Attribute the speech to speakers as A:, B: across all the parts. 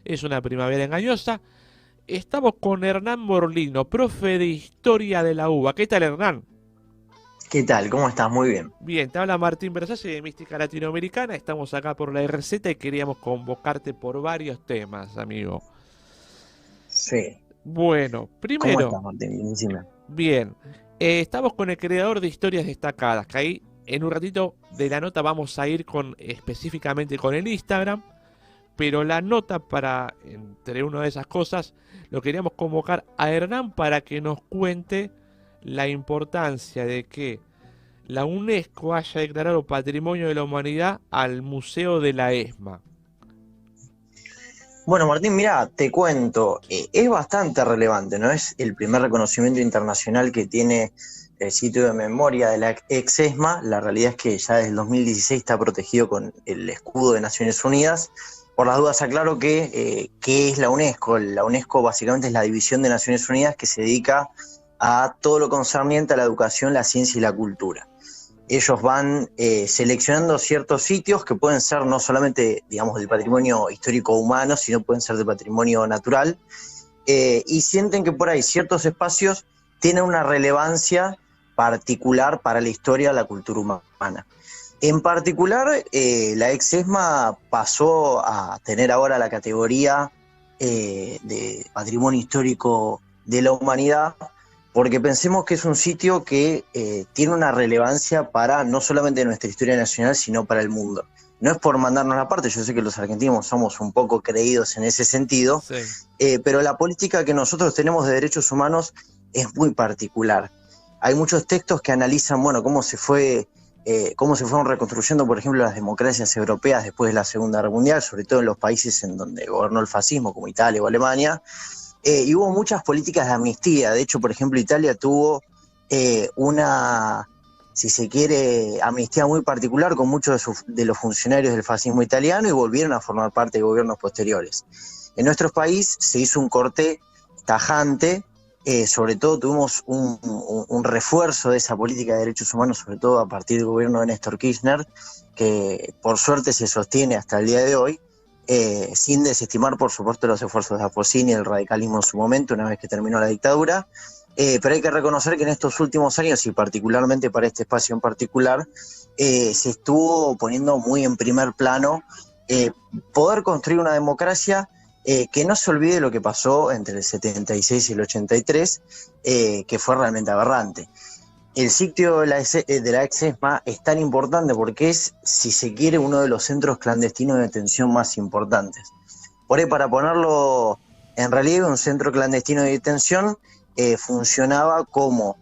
A: es una primavera engañosa. Estamos con Hernán Morlino, profe de Historia de la UBA. ¿Qué tal, Hernán?
B: ¿Qué tal? ¿Cómo estás? Muy bien.
A: Bien, te habla Martín Versace de Mística Latinoamericana. Estamos acá por la RZ y queríamos convocarte por varios temas, amigo.
B: Sí.
A: Bueno,
B: ¿Cómo
A: primero,
B: estás, Martín? Decime.
A: bien, estamos con el creador de historias destacadas, que ahí en un ratito de la nota vamos a ir con específicamente con el Instagram, pero la nota para, entre una de esas cosas, lo queríamos convocar a Hernán para que nos cuente la importancia de que la UNESCO haya declarado Patrimonio de la Humanidad al Museo de la ESMA.
B: Bueno, Martín, mira, te cuento, es bastante relevante, ¿no? Es el primer reconocimiento internacional que tiene el sitio de memoria de la ex ESMA. La realidad es que ya desde el 2016 está protegido con el escudo de Naciones Unidas. Por las dudas aclaro que, ¿qué es la UNESCO? La UNESCO básicamente es la división de Naciones Unidas que se dedica a todo lo concerniente a la educación, la ciencia y la cultura. Ellos van seleccionando ciertos sitios que pueden ser no solamente, digamos, del patrimonio histórico humano, sino pueden ser del patrimonio natural, y sienten que por ahí ciertos espacios tienen una relevancia particular para la historia, la cultura humana. En particular, la ex ESMA pasó a tener ahora la categoría de patrimonio histórico de la humanidad, porque pensemos que es un sitio que tiene una relevancia para no solamente nuestra historia nacional, sino para el mundo. No es por mandarnos la parte, yo sé que los argentinos somos un poco creídos en ese sentido,
A: Sí.
B: pero la política que nosotros tenemos de derechos humanos es muy particular. Hay muchos textos que analizan, bueno, cómo se fueron reconstruyendo, por ejemplo, las democracias europeas después de la Segunda Guerra Mundial, sobre todo en los países en donde gobernó el fascismo, como Italia o Alemania, y hubo muchas políticas de amnistía. De hecho, por ejemplo, Italia tuvo una, si se quiere, amnistía muy particular con muchos de los funcionarios del fascismo italiano y volvieron a formar parte de gobiernos posteriores. En nuestro país se hizo un corte tajante, sobre todo tuvimos un refuerzo de esa política de derechos humanos, sobre todo a partir del gobierno de Néstor Kirchner, que por suerte se sostiene hasta el día de hoy, sin desestimar, por supuesto, los esfuerzos de Alfonsín y el radicalismo en su momento, una vez que terminó la dictadura. Pero hay que reconocer que en estos últimos años, y particularmente para este espacio en particular, se estuvo poniendo muy en primer plano poder construir una democracia que no se olvide lo que pasó entre el 76 y el 83, que fue realmente aberrante. El sitio de la ex ESMA es tan importante porque es, si se quiere, uno de los centros clandestinos de detención más importantes. Por ahí, para ponerlo en relieve, un centro clandestino de detención funcionaba como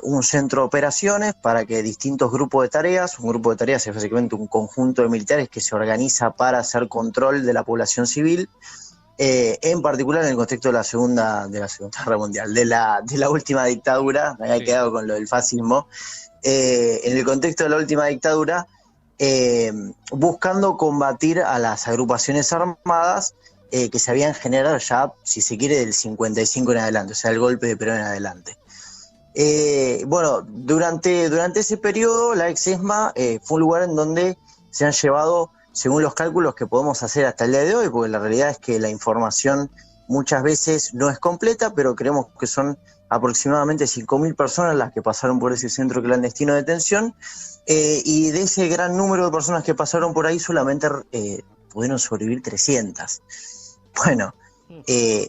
B: un centro de operaciones para que distintos grupos de tareas, un grupo de tareas es básicamente un conjunto de militares que se organiza para hacer control de la población civil, en particular en el contexto de la Segunda Guerra Mundial, de la última dictadura. Me había
A: Sí.
B: quedado con lo del fascismo. En el contexto de la última dictadura, eh, buscando combatir a las agrupaciones armadas que se habían generado ya, si se quiere, del 55 en adelante, o sea, el golpe de Perón en adelante. Bueno, durante ese periodo, la ex ESMA fue un lugar en donde se han llevado, según los cálculos que podemos hacer hasta el día de hoy, porque la realidad es que la información muchas veces no es completa, pero creemos que son aproximadamente 5.000 personas las que pasaron por ese centro clandestino de detención, y de ese gran número de personas que pasaron por ahí solamente pudieron sobrevivir 300. Bueno, eh,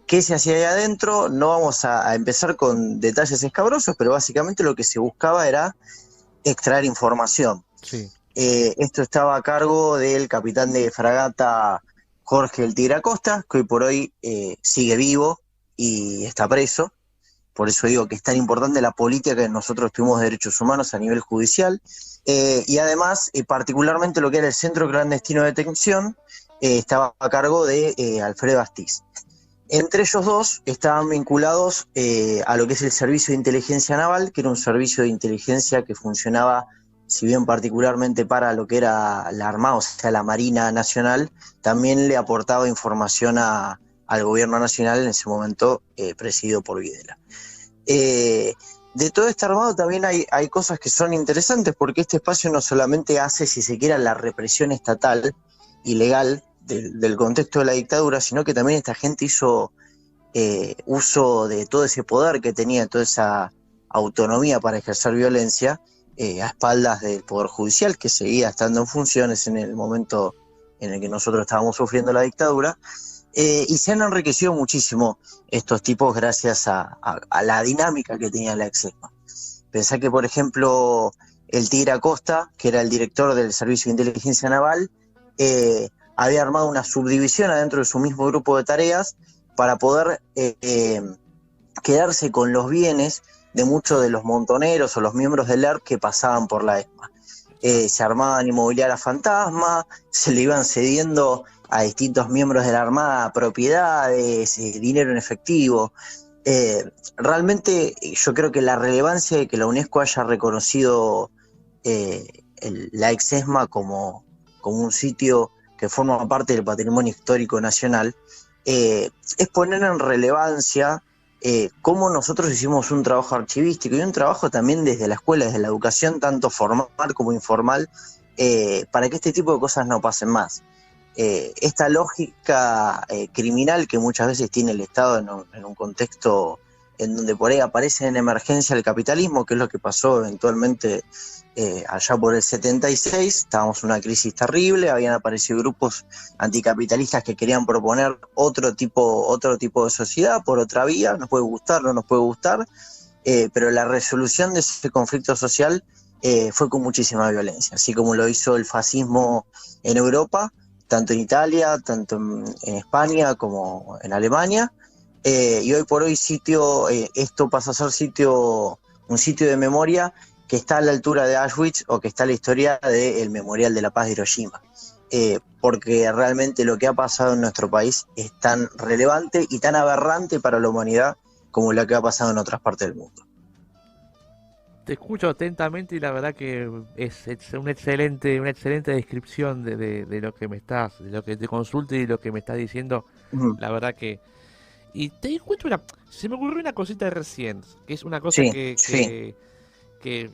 B: ¿qué se hacía ahí adentro? No vamos a empezar con detalles escabrosos, pero básicamente lo que se buscaba era extraer información.
A: Sí.
B: Esto estaba a cargo del capitán de fragata Jorge el Tigre Acosta, que hoy por hoy sigue vivo y está preso. Por eso digo que es tan importante la política que nosotros tuvimos de derechos humanos a nivel judicial. Y además, particularmente lo que era el centro clandestino de detención, estaba a cargo de Alfredo Astiz. Entre ellos dos estaban vinculados a lo que es el Servicio de Inteligencia Naval, que era un servicio de inteligencia que funcionaba, si bien particularmente para lo que era la Armada, o sea, la Marina Nacional, también le aportaba información al gobierno nacional en ese momento, presidido por Videla. De todo este armado también hay cosas que son interesantes, porque este espacio no solamente hace, si se quiere, la represión estatal y legal del contexto de la dictadura, sino que también esta gente hizo uso de todo ese poder que tenía, toda esa autonomía para ejercer violencia a espaldas del Poder Judicial, que seguía estando en funciones en el momento en el que nosotros estábamos sufriendo la dictadura, y se han enriquecido muchísimo estos tipos gracias a la dinámica que tenía la Exesma. Pensá que, por ejemplo, el Tigre Acosta, que era el director del Servicio de Inteligencia Naval, había armado una subdivisión adentro de su mismo grupo de tareas para poder quedarse con los bienes de muchos de los montoneros o los miembros del ERP que pasaban por la ESMA. Se armaban inmobiliarias fantasma, se le iban cediendo a distintos miembros de la Armada propiedades, dinero en efectivo. Realmente yo creo que la relevancia de que la UNESCO haya reconocido la Exesma como un sitio que forma parte del patrimonio histórico nacional es poner en relevancia cómo nosotros hicimos un trabajo archivístico y un trabajo también desde la escuela, desde la educación, tanto formal como informal, para que este tipo de cosas no pasen más. Esta lógica criminal que muchas veces tiene el Estado en un contexto en donde por ahí aparece en emergencia el capitalismo, que es lo que pasó eventualmente allá por el 76, estábamos en una crisis terrible, habían aparecido grupos anticapitalistas que querían proponer otro tipo de sociedad por otra vía, nos puede gustar, no nos puede gustar, pero la resolución de ese conflicto social fue con muchísima violencia, así como lo hizo el fascismo en Europa, tanto en Italia, tanto en España como en Alemania, y hoy por hoy esto pasa a ser un sitio de memoria que está a la altura de Auschwitz o que está la historia del Memorial de la Paz de Hiroshima, porque realmente lo que ha pasado en nuestro país es tan relevante y tan aberrante para la humanidad como lo que ha pasado en otras partes del mundo.
A: Te escucho atentamente y la verdad que es una excelente descripción de lo que de lo que te consulto y lo que me estás diciendo.
B: Ujú.
A: La verdad que... Y te cuento se me ocurrió una cosita recién, que es una cosa
B: Sí, sí,
A: que,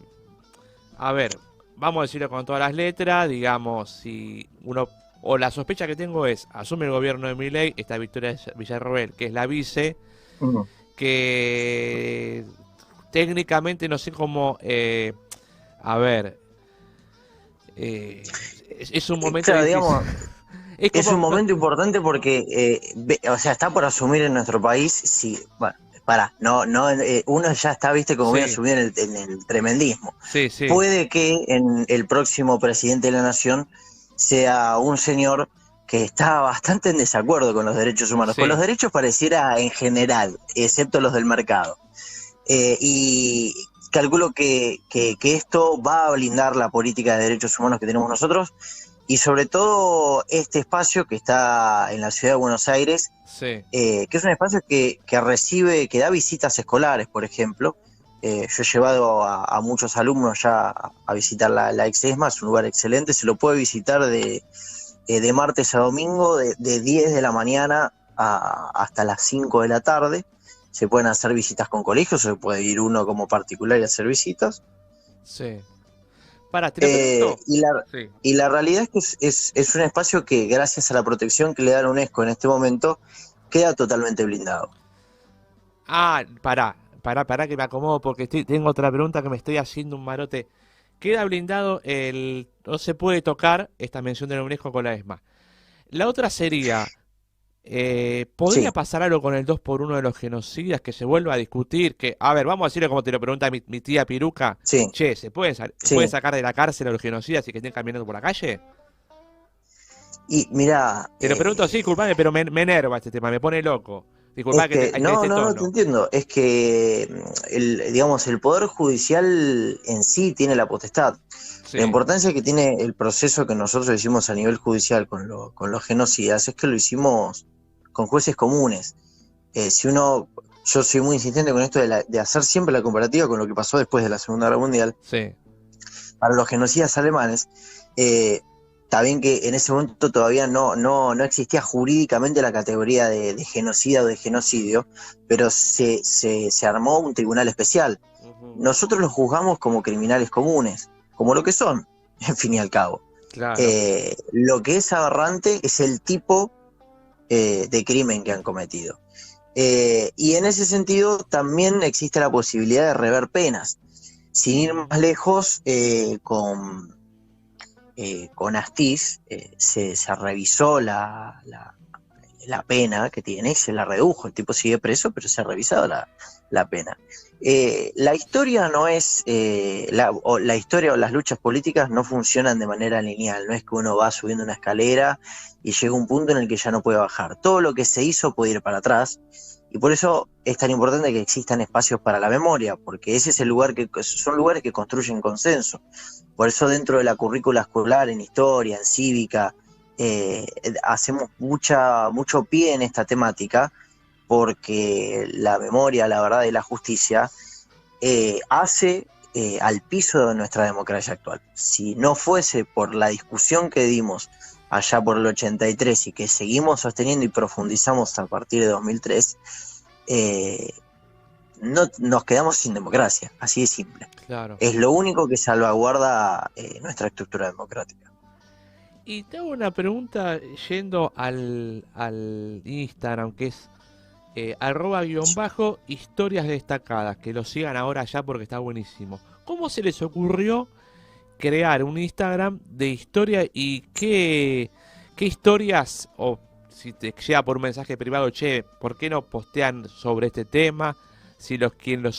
A: a ver, vamos a decirlo con todas las letras, digamos, si uno, o la sospecha que tengo es, asume el gobierno de Milei, esta Victoria Villarroel, que es la vice,
B: ujú.
A: que técnicamente no sé cómo, a ver, es un momento
B: Claro,
A: difícil.
B: digamos,
A: Es
B: es
A: como,
B: un momento importante porque, o sea, está por asumir en nuestro país, si, bueno, uno ya está, viste, como bien
A: sí,
B: subido en el tremendismo.
A: sí, sí,
B: Puede que en el próximo presidente de la nación sea un señor que está bastante en desacuerdo con los derechos humanos, con los
A: sí.
B: derechos pareciera en general, excepto los del mercado. Y calculo que esto va a blindar la política de derechos humanos que tenemos nosotros y sobre todo este espacio que está en la ciudad de Buenos Aires,
A: Sí,
B: que es un espacio que da visitas escolares, por ejemplo. Yo he llevado a muchos alumnos ya a visitar la Exesma, es un lugar excelente, se lo puede visitar de martes a domingo, de 10 de la mañana hasta las 5 de la tarde. Se pueden hacer visitas con colegios, se puede ir uno como particular y hacer visitas.
A: sí. Para, te lo pregunto.
B: Y
A: Sí.
B: la realidad es que es un espacio que, gracias a la protección que le da la UNESCO en este momento, queda totalmente blindado.
A: Ah, pará que me acomodo porque tengo otra pregunta que me estoy haciendo un marote. Queda blindado no se puede tocar esta mención de la UNESCO con la ESMA. La otra sería, ¿podría
B: Sí,
A: pasar algo con el 2x1 de los genocidas que se vuelva a discutir? Que, a ver, vamos a decirlo como te lo pregunta mi tía Piruca.
B: sí,
A: Che, ¿puede
B: sí.
A: sacar de la cárcel a los genocidas y que estén caminando por la calle?
B: Y mira,
A: Te lo pregunto así, disculpame, pero me enerva este tema, me pone loco.
B: es
A: Disculpame que
B: que,
A: te
B: no,
A: este
B: no, no te
A: tono.
B: entiendo. Es que, digamos, el Poder Judicial en sí tiene la potestad. La
A: Sí,
B: importancia que tiene el proceso que nosotros hicimos a nivel judicial con los genocidas es que lo hicimos con jueces comunes. Si uno, yo soy muy insistente con esto de hacer siempre la comparativa con lo que pasó después de la Segunda Guerra Mundial.
A: sí,
B: Para los genocidas alemanes, está bien que en ese momento todavía no existía jurídicamente la categoría de genocida o de genocidio, pero se armó un tribunal especial.
A: ujú,
B: Nosotros los juzgamos como criminales comunes, como lo que son, en fin y al cabo.
A: Claro,
B: Lo que es aberrante es el tipo de crimen que han cometido. Y en ese sentido también existe la posibilidad de rever penas. Sin ir más lejos, con Astiz se revisó la pena que tiene y se la redujo. El tipo sigue preso, pero se ha revisado la pena. La historia no es, la historia o las luchas políticas no funcionan de manera lineal, no es que uno va subiendo una escalera y llega un punto en el que ya no puede bajar. Todo lo que se hizo puede ir para atrás y por eso es tan importante que existan espacios para la memoria, porque ese es el lugar son lugares que construyen consenso. Por eso dentro de la currícula escolar, en historia, en cívica, hacemos mucho pie en esta temática, porque la memoria, la verdad y la justicia hace al piso de nuestra democracia actual. Si no fuese por la discusión que dimos allá por el 83 y que seguimos sosteniendo y profundizamos a partir de 2003, no, nos quedamos sin democracia, así de simple.
A: claro.
B: Es lo único que salvaguarda nuestra estructura democrática.
A: Y te hago una pregunta yendo al Instagram, que es @_ historias destacadas, que lo sigan ahora ya porque está buenísimo. ¿Cómo se les ocurrió crear un Instagram de historia y qué historias, o si te llega por un mensaje privado, che, ¿por qué no postean sobre este tema? Si los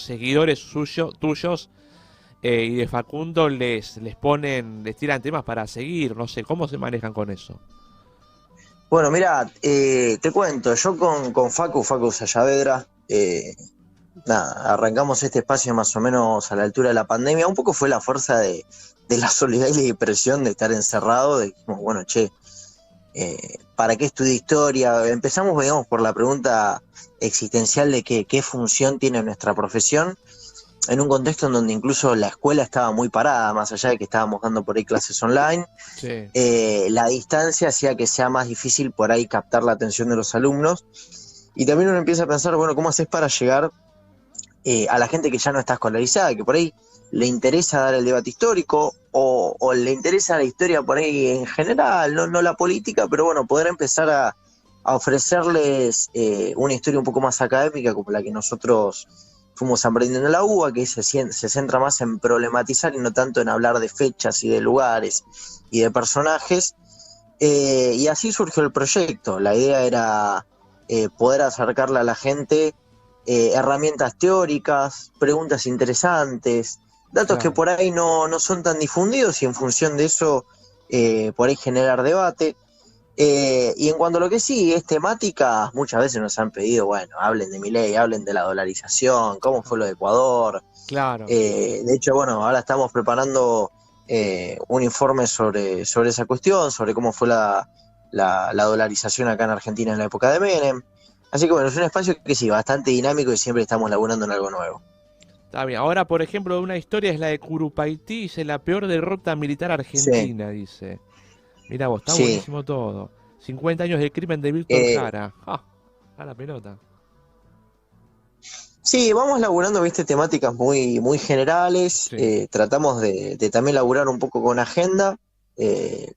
A: seguidores tuyos y de Facundo les tiran temas para seguir, no sé, ¿cómo se manejan con eso?
B: Bueno, mira, te cuento, yo con Facu Sayavedra, nada, arrancamos este espacio más o menos a la altura de la pandemia. Un poco fue la fuerza de la soledad y la depresión de estar encerrado. Dijimos, bueno, che, ¿para qué estudiar historia? Empezamos, digamos, por la pregunta existencial de qué función tiene nuestra profesión, en un contexto en donde incluso la escuela estaba muy parada, más allá de que estábamos dando por ahí clases online.
A: Sí,
B: La distancia hacía que sea más difícil por ahí captar la atención de los alumnos. Y también uno empieza a pensar, bueno, ¿cómo haces para llegar a la gente que ya no está escolarizada, que por ahí le interesa dar el debate histórico o le interesa la historia por ahí en general, no la política, pero bueno, poder empezar a ofrecerles una historia un poco más académica como la que nosotros fuimos aprendiendo en la UBA, que se centra más en problematizar y no tanto en hablar de fechas y de lugares y de personajes. Y así surgió el proyecto. La idea era poder acercarle a la gente herramientas teóricas, preguntas interesantes, datos que
A: claro.
B: por ahí no son tan difundidos y en función de eso por ahí generar debate. Y en cuanto a lo que sí es temática, muchas veces nos han pedido, bueno, hablen de Milei, hablen de la dolarización, cómo fue lo de Ecuador.
A: Claro.
B: De hecho, bueno, ahora estamos preparando un informe sobre esa cuestión, sobre cómo fue la dolarización acá en Argentina en la época de Menem. Así que bueno, es un espacio que sí, bastante dinámico y siempre estamos laburando en algo nuevo.
A: Está bien. Ahora, por ejemplo, una historia es la de Curupaití, dice la peor derrota militar
B: Sí,
A: argentina, dice. Mira vos, está
B: sí.
A: buenísimo todo. 50 años del crimen de Víctor
B: Eh,
A: Jara. ¡Ah! A la pelota.
B: Sí, vamos laburando, viste, temáticas muy generales.
A: Sí,
B: Tratamos de también laburar un poco con agenda,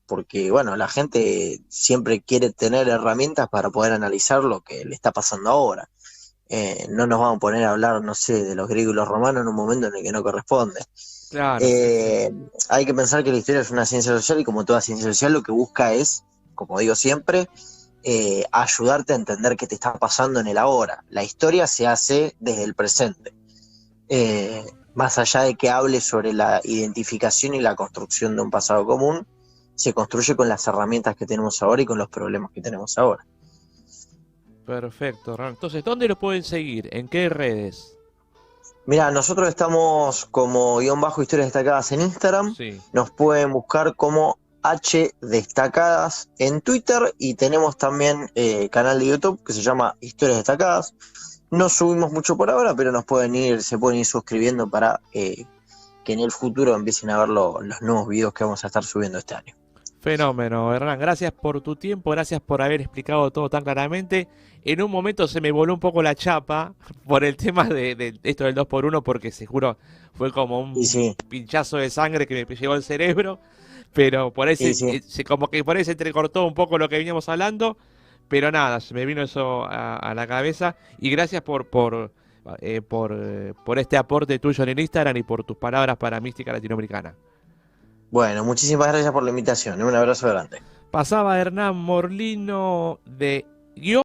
B: porque, bueno, la gente siempre quiere tener herramientas para poder analizar lo que le está pasando ahora. No nos vamos a poner a hablar, no sé, de los griegos y los romanos en un momento en el que no corresponde.
A: claro, sí, sí.
B: Eh, Hay que pensar que la historia es una ciencia social y como toda ciencia social lo que busca es, como digo siempre, ayudarte a entender qué te está pasando en el ahora. La historia se hace desde el presente. Más allá de que hable sobre la identificación y la construcción de un pasado común, se construye con las herramientas que tenemos ahora y con los problemas que tenemos ahora.
A: Perfecto, Hernán. Entonces, ¿dónde lo pueden seguir? ¿En qué redes?
B: Mira, nosotros estamos como guión bajo historias destacadas en Instagram,
A: Sí.
B: nos pueden buscar como H Destacadas en Twitter y tenemos también canal de YouTube que se llama Historias Destacadas. No subimos mucho por ahora, pero se pueden ir suscribiendo para que en el futuro empiecen a ver los nuevos videos que vamos a estar subiendo este año.
A: Fenómeno, Hernán. Gracias por tu tiempo, gracias por haber explicado todo tan claramente. En un momento se me voló un poco la chapa por el tema de esto del 2x1, porque seguro fue como
B: Y
A: un
B: sí,
A: pinchazo de sangre que me llegó al cerebro. Pero por ahí
B: Sí, sí.
A: como que por ahí se entrecortó un poco lo que veníamos hablando, pero nada, se me vino eso a la cabeza. Y gracias por este aporte tuyo en el Instagram y por tus palabras para Mística Latinoamericana.
B: Bueno, muchísimas gracias por la invitación. Un abrazo grande.
A: Pasaba Hernán Morlino de